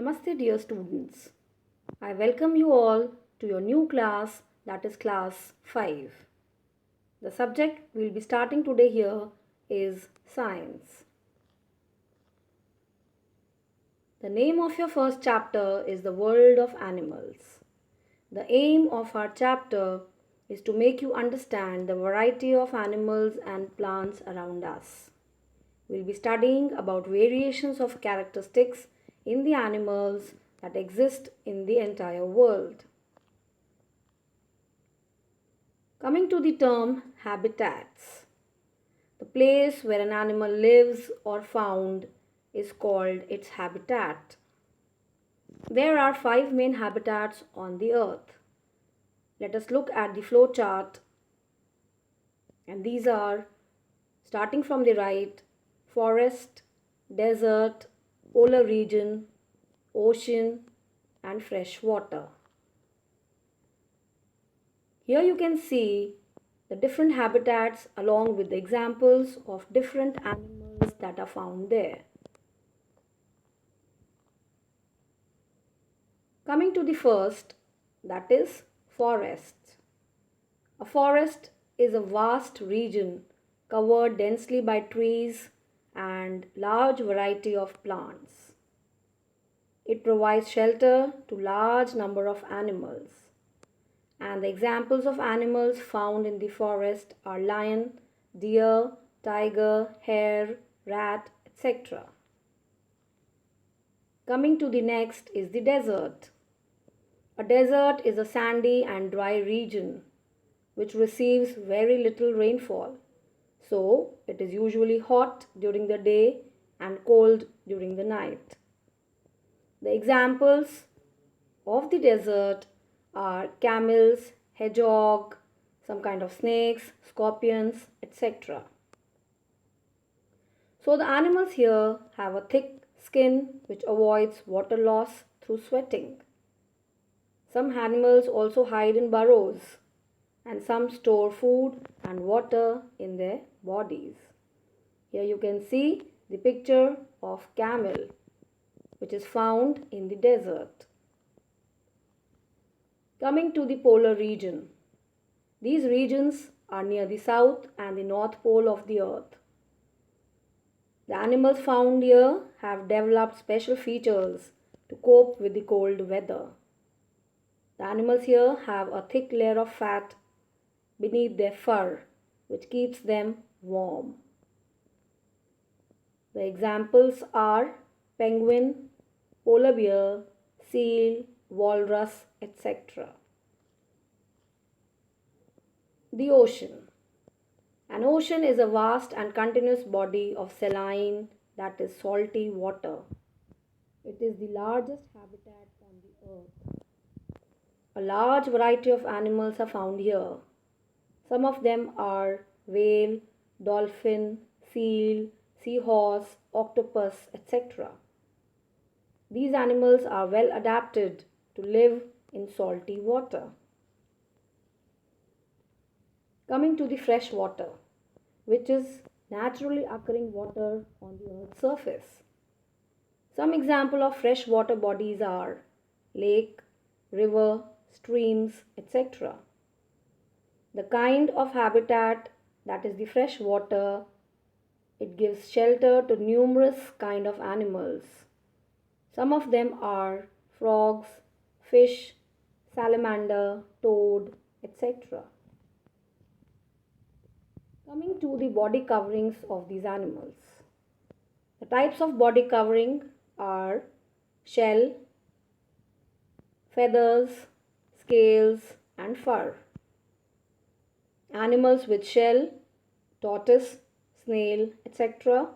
Namaste dear students. I welcome you all to your new class, that is class 5. The subject we will be starting today here is science. The name of your first chapter is the world of animals. The aim of our chapter is to make you understand the variety of animals and plants around us. We will be studying about variations of characteristics in the animals that exist in the entire world. Coming to the term habitats. The place where an animal lives or found is called its habitat. There are 5 main habitats on the earth. Let us look at the flow chart, and these are, starting from the right, forest, desert, polar region, ocean and fresh water. Here you can see the different habitats along with the examples of different animals that are found there. Coming to the first, that is forest. A forest is a vast region covered densely by trees and large variety of plants. It provides shelter to large number of animals. And the examples of animals found in the forest are lion, deer, tiger, hare, rat, etc. Coming to the next is the desert. A desert is a sandy and dry region which receives very little rainfall. So, it is usually hot during the day and cold during the night. The examples of the desert are camels, hedgehog, some kind of snakes, scorpions, etc. So the animals here have a thick skin which avoids water loss through sweating. Some animals also hide in burrows, and some store food and water in their bodies. Here you can see the picture of camel which is found in the desert. Coming to the polar region. These regions are near the south and the north pole of the earth. The animals found here have developed special features to cope with the cold weather. The animals here have a thick layer of fat beneath their fur, which keeps them warm. The examples are penguin, polar bear, seal, walrus, etc. The ocean. An ocean is a vast and continuous body of saline, that is salty water. It is the largest habitat on the earth. A large variety of animals are found here. Some of them are whale, dolphin, seal, seahorse, octopus, etc. These animals are well adapted to live in salty water. Coming to the fresh water, which is naturally occurring water on the earth's surface. Some example of fresh water bodies are lake, river, streams, etc. The kind of habitat, that is the fresh water, it gives shelter to numerous kind of animals. Some of them are frogs, fish, salamander, toad, etc. Coming to the body coverings of these animals. The types of body covering are shell, feathers, scales and fur. Animals with shell, tortoise, snail, etc.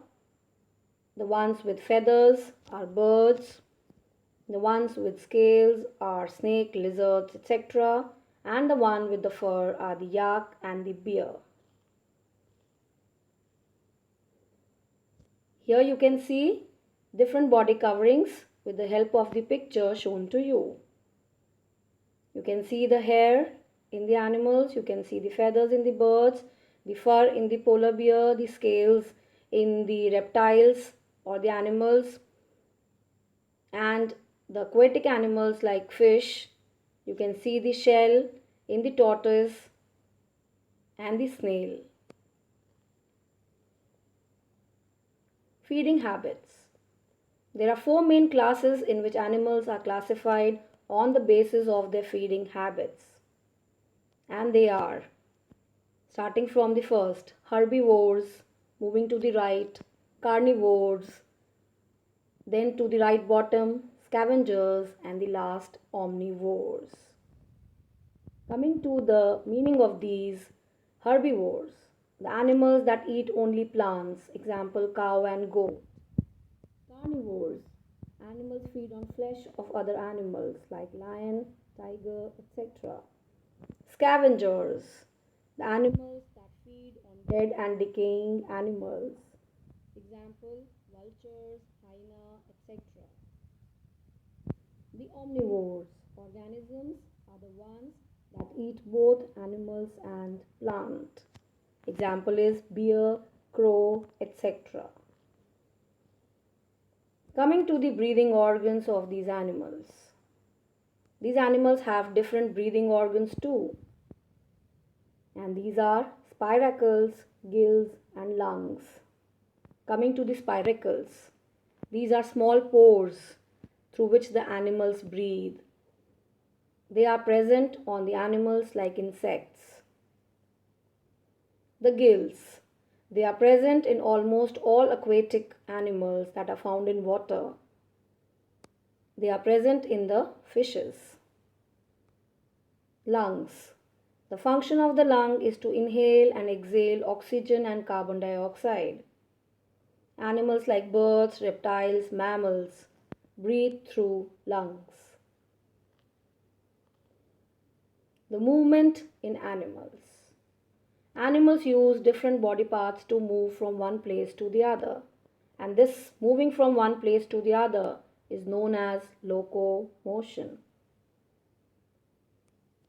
The ones with feathers are birds. The ones with scales are snake, lizards, etc. And the one with the fur are the yak and the bear. Here you can see different body coverings with the help of the picture shown to you. You can see the hair in the animals, you can see the feathers in the birds, the fur in the polar bear, the scales in the reptiles or the animals, and The aquatic animals like fish, you can see the shell in the tortoise and the snail. Feeding habits. There are four main classes in which animals are classified on the basis of their feeding habits. And they are, starting from the first, herbivores, moving to the right, carnivores, then to the right bottom, scavengers, and the last, omnivores. Coming to the meaning of these, herbivores, the animals that eat only plants, example cow and goat. Carnivores, animals feed on flesh of other animals like lion, tiger, etc. Scavengers, the animals that feed on dead and decaying animals, example vultures, hyena, etc. The omnivores, organisms, are the ones that eat both animals and plant. Example is bear, crow, etc. Coming to the breathing organs of these animals. These animals have different breathing organs too. And these are spiracles, gills, and lungs. Coming to the spiracles. These are small pores through which the animals breathe. They are present on the animals like insects. The gills. They are present in almost all aquatic animals that are found in water. They are present in the fishes. Lungs. The function of the lung is to inhale and exhale oxygen and carbon dioxide. Animals like birds, reptiles, mammals breathe through lungs. The movement in animals. Animals use different body parts to move from one place to the other, and this moving from one place to the other is known as locomotion.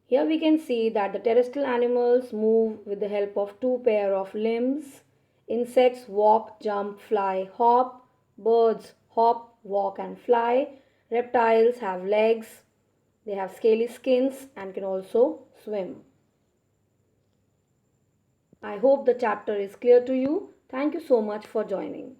Here we can see that the terrestrial animals move with the help of two pair of limbs. Insects walk, jump, fly, hop. Birds hop, walk and fly. Reptiles have legs. They have scaly skins and can also swim. I hope the chapter is clear to you. Thank you so much for joining.